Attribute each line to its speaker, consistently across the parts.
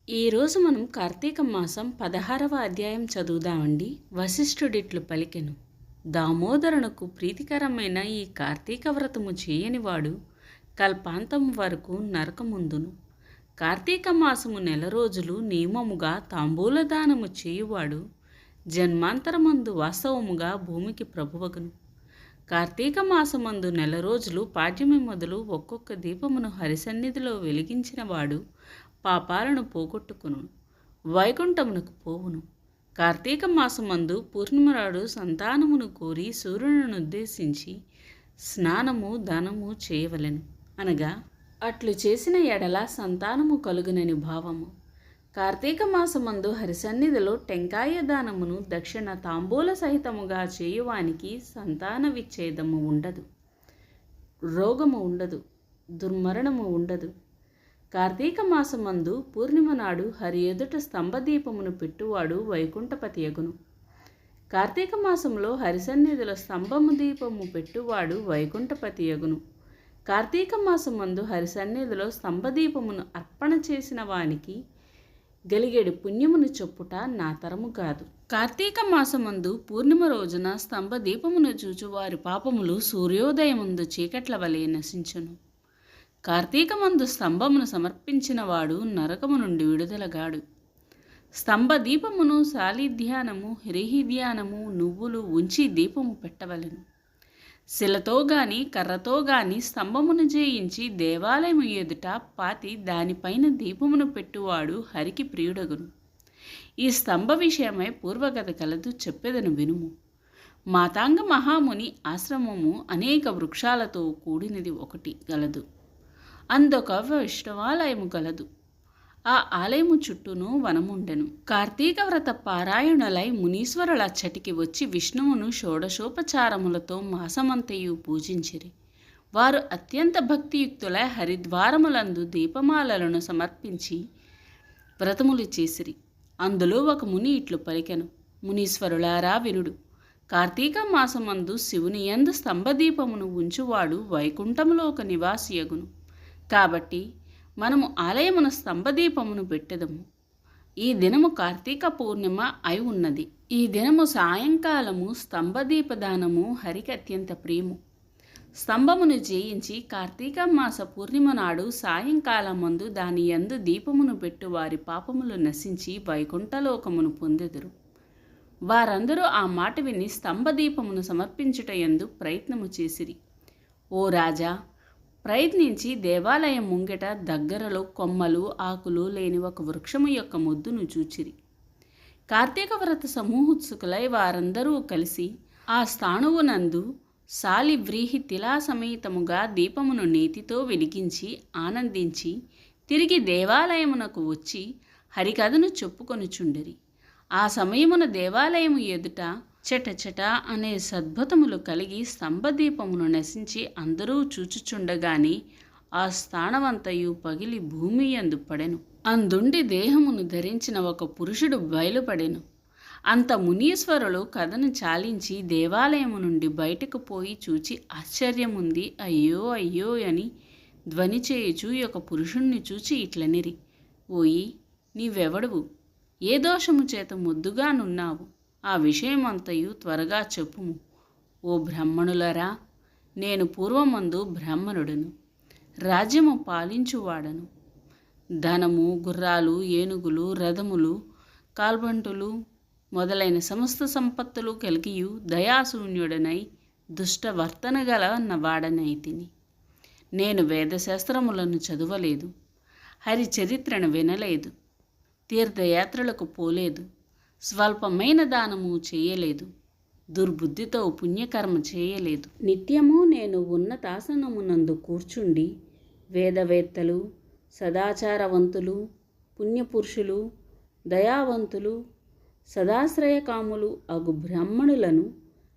Speaker 1: ఈరోజు మనం కార్తీక మాసం 16వ అధ్యాయం చదువుదామండి. వశిష్ఠుడిట్లు పలికెను. దామోదరునకు ప్రీతికరమైన ఈ కార్తీక వ్రతము చేయనివాడు కల్పాంతం వరకు నరకముందును. కార్తీక మాసము నెల రోజులు నియమముగా తాంబూలదానము చేయువాడు జన్మాంతరమందు వాస్తవముగా భూమికి ప్రభువగును. కార్తీక మాసమందు నెల రోజులు పాడ్యమి మొదలు ఒక్కొక్క దీపమును హరిసన్నిధిలో వెలిగించిన వాడు పాపాలను పోగొట్టుకును, వైకుంఠమునకు పోవును. కార్తీక మాసమందు పూర్ణిమనాడు సంతానమును కోరి సూర్యుని ఉద్దేశించి స్నానము దానము చేయవలెను, అనగా అట్లు చేసిన ఎడల సంతానము కలుగునని భావము. కార్తీక మాసమందు హరిసన్నిధిలో టెంకాయ దానమును దక్షిణ తాంబూల సహితముగా చేయువానికి సంతాన విచ్ఛేదము ఉండదు, రోగము ఉండదు, దుర్మరణము ఉండదు. కార్తీక మాసమందు పూర్ణిమ నాడు హరి ఎదుట స్తంభదీపమును పెట్టువాడు వైకుంఠపతి యగును. కార్తీక మాసంలో హరిసన్నిధిలో స్తంభము దీపము పెట్టువాడు వైకుంఠపతి యగును. కార్తీక మాసమందు హరిసన్నిధిలో స్తంభదీపమును అర్పణ చేసిన వానికి గలిగేడు పుణ్యమును చొప్పుట నా తరము కాదు. కార్తీక మాసమందు పూర్ణిమ రోజున స్తంభదీపమును చూచువారి పాపములు సూర్యోదయముందు చీకట్ల వలె నశించును. కార్తీకమందు స్తంభమును సమర్పించిన వాడు నరకము నుండి విడుదలగాడు. స్తంభ దీపమును సాలిధ్యానము హిరిహిధ్యానము నువ్వులు ఉంచి దీపము పెట్టవలెను. శిలతో గాని కర్రతో గాని స్తంభమును చేయించి దేవాలయము ఎదుట పాతి దానిపైన దీపమును పెట్టువాడు హరికి ప్రియుడగును. ఈ స్తంభ విషయమై పూర్వకథ కలదు, చెప్పెదను వినుము. మాతాంగ మహాముని ఆశ్రమము అనేక వృక్షాలతో కూడినది ఒకటి గలదు. అందొక వైష్ణవాలయము గలదు. ఆ ఆలయము చుట్టూను వనముండెను. కార్తీక వ్రత పారాయణులై మునీశ్వరుల అచ్చటికి వచ్చి విష్ణువును షోడశోపచారములతో మాసమంతయు పూజించిరి. వారు అత్యంత భక్తియుక్తులై హరిద్వారములందు దీపమాలలను సమర్పించి వ్రతములు చేసిరి. అందులో ఒక ముని ఇట్లు పలికెను. మునీశ్వరులారా వినుడు. కార్తీక మాసమందు శివుని యందు స్తంభదీపమును ఉంచువాడు వైకుంఠములో ఒక నివాసియగును. కాబట్టి మనము ఆలయమున స్తంభదీపమును పెట్టెదము. ఈ దినము కార్తీక పూర్ణిమ అయి ఉన్నది. ఈ దినము సాయంకాలము స్తంభదీపదానము హరికి అత్యంత ప్రియము. స్తంభమును చేయించి కార్తీక మాస పూర్ణిమ నాడు సాయంకాలమందు దాని యందు దీపమును పెట్టు వారి పాపములు నశించి వైకుంఠలోకమును పొందెదరు. వారందరూ ఆ మాట విని స్తంభదీపమును సమర్పించుట యందు ప్రయత్నము చేసిరి. ఓ రాజా, ప్రయత్నించి దేవాలయం ముంగిట దగ్గరలో కొమ్మలు ఆకులు లేని ఒక వృక్షము యొక్క మొద్దును చూచిరి. కార్తీక వ్రత సమూహోత్సుకులై వారందరూ కలిసి ఆ స్థాణువునందు శాలివ్రీహి తిలా సమేతముగా దీపమును నేతితో వెలిగించి ఆనందించి తిరిగి దేవాలయమునకు వచ్చి హరికథను చెప్పుకొనుచుండిరి. ఆ సమయమున దేవాలయము ఎదుట చటచట అనే సద్భుతములు కలిగి స్తంభదీపమును నశించి అందరూ చూచుచుండగాని ఆ స్థానమంతయు పగిలి భూమి యందు పడెను. అందుండి దేహమును ధరించిన ఒక పురుషుడు బయలుపడెను. అంత మునీశ్వరులు కథను చాలించి దేవాలయము నుండి బయటకు పోయి చూచి ఆశ్చర్యముంది, అయ్యో అయ్యో అని ధ్వని చేయుచు ఒక పురుషుణ్ణి చూచి ఇట్లనిరి. ఓయి, నీవెవడువు? ఏ దోషము చేత ముద్దుగానున్నావు? ఆ విషయమంతయు త్వరగా చెప్పుము. ఓ బ్రాహ్మణులరా, నేను పూర్వమందు బ్రాహ్మణుడను, రాజ్యము పాలించువాడను. ధనము, గుర్రాలు, ఏనుగులు, రథములు, కాల్బంటులు మొదలైన సమస్త సంపత్తులు కలిగియు దయాశూన్యుడనై దుష్టవర్తన గల వాడనైతిని. నేను వేదశాస్త్రములను చదవలేదు, హరి చరిత్రను వినలేదు, తీర్థయాత్రలకు పోలేదు, స్వల్పమైన దానము చేయలేదు, దుర్బుద్ధితో పుణ్యకర్మ చేయలేదు. నిత్యము నేను ఉన్నతాసనమునందు కూర్చుండి వేదవేత్తలు, సదాచారవంతులు, పుణ్యపురుషులు, దయావంతులు, సదాశ్రయకాములు అగు బ్రాహ్మణులను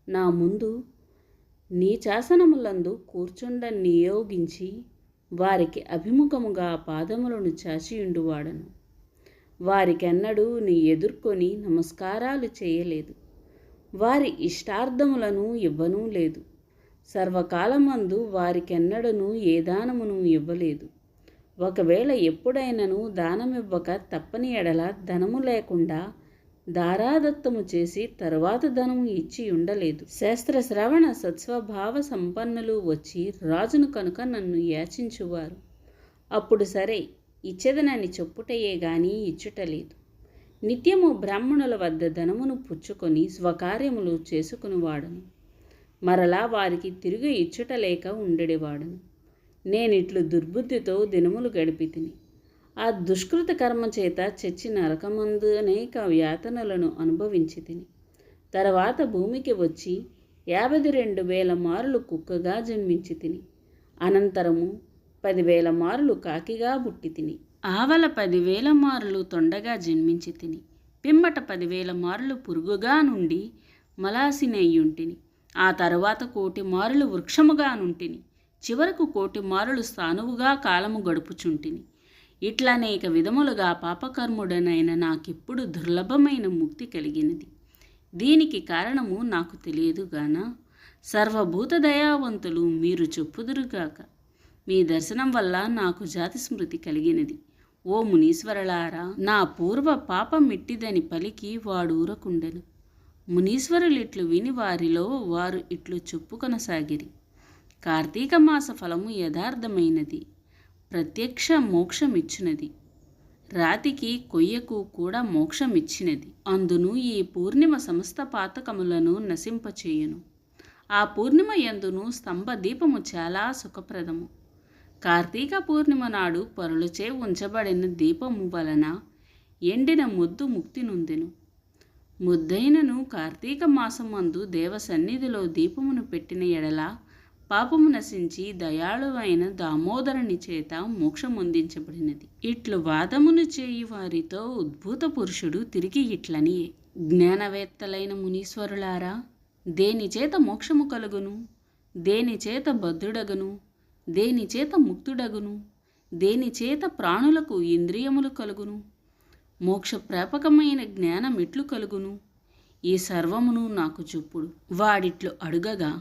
Speaker 1: నా ముందు నీచాసనములందు కూర్చుండ నియోగించి వారికి అభిముఖముగా పాదములను చాచియుండువాడను. వారికెన్నడూ నీ ఎదుర్కొని నమస్కారాలు చేయలేదు, వారి ఇష్టార్థములను ఇవ్వనూ లేదు. సర్వకాలమందు వారికెన్నడను ఏ దానమును ఇవ్వలేదు. ఒకవేళ ఎప్పుడైనను దానమివ్వక తప్పని ఎడల ధనము లేకుండా దారాదత్తము చేసి తరువాత ధనము ఇచ్చి ఉండలేదు. శాస్త్రశ్రవణ సత్స్వభావ సంపన్నులు వచ్చి రాజును కనుక నన్ను యాచించువారు. అప్పుడు సరే ఇచ్చెదనని చెప్పుటయే గాని ఇచ్చుటలేదు. నిత్యము బ్రాహ్మణుల వద్ద ధనమును పుచ్చుకొని స్వకార్యములు చేసుకునివాడను. మరలా వారికి తిరిగి ఇచ్చుటలేక ఉండేవాడను. నేనిట్లు దుర్బుద్ధితో దినములు గడిపి తిని ఆ దుష్కృత కర్మ చేత చచ్చి నరకమందు అనేక యాతనలను అనుభవించి తిని తర్వాత భూమికి వచ్చి 52,000 మారులు కుక్కగా జన్మించి తిని అనంతరము 10,000 మారులు కాకిగా పుట్టి తిని ఆవల 10,000 మారులు తొండగా జన్మించి తిని పిమ్మట 10,000 మారులు పురుగుగా నుండి మలాసినయ్యుంటిని. ఆ తరువాత 1,000,000 మారులు వృక్షముగా నుంటిని. చివరకు 1,000,000 మారులు స్థానువుగా కాలము గడుపుచుంటిని. ఇట్లనేక విధములుగా పాపకర్ముడనైన నాకిప్పుడు దుర్లభమైన ముక్తి కలిగినది. దీనికి కారణము నాకు తెలియదుగాన సర్వభూత దయావంతులు మీరు చెప్పుదురుగాక. మీ దర్శనం వల్ల నాకు జాతి స్మృతి కలిగినది. ఓ మునీశ్వరులారా, నా పూర్వ పాపం మిట్టిదని పలికి వాడు ఊరకుండెను. మునీశ్వరులిట్లు విని వారిలో వారు ఇట్లు చెప్పుకొనసాగిరి. కార్తీక మాస ఫలము యథార్థమైనది, ప్రత్యక్ష మోక్షమిచ్చినది. రాతికి కొయ్యకు కూడా మోక్షమిచ్చినది. అందును ఈ పూర్ణిమ సమస్త పాతకములను నశింపచేయును. ఆ పూర్ణిమ యందును స్తంభ దీపము చాలా సుఖప్రదము. కార్తీక పూర్ణిమ నాడు పరులచే ఉంచబడిన దీపము వలన ఎండిన ముద్దు ముక్తి నొందెను. ముద్దైనను కార్తీక మాసమందు దేవ సన్నిధిలో దీపమును పెట్టిన ఎడల పాపము నశించి దయాళువైన దామోదరుని చేత మోక్షమొందించబడినది. ఇట్లు వాదమును చేయి వారితో ఉద్భూత పురుషుడు తిరిగి ఇట్లని, జ్ఞానవేత్తలైన మునీశ్వరులారా, దేనిచేత మోక్షము కలుగును? దేనిచేత బద్ధుడగును? దేనిచేత ముక్తుడగును? దేనిచేత ప్రాణులకు ఇంద్రియములు కలుగును? మోక్ష ప్రాపకమైన జ్ఞానం ఎట్లు కలుగును? ఈ సర్వమును నాకు చెప్పుడు. వాడిట్లు అడుగగా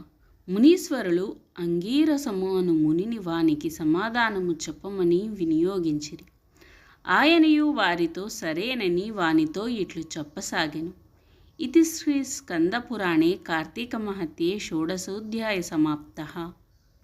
Speaker 1: మునీశ్వరులు అంగీరసము అను మునిని వానికి సమాధానము చెప్పమని వినియోగించిరి. ఆయనయు వారితో సరేనని వానితో ఇట్లు చెప్పసాగెను. ఇది శ్రీ స్కందపురాణే కార్తీక మహత్యే షోడశోధ్యాయ సమాప్తః.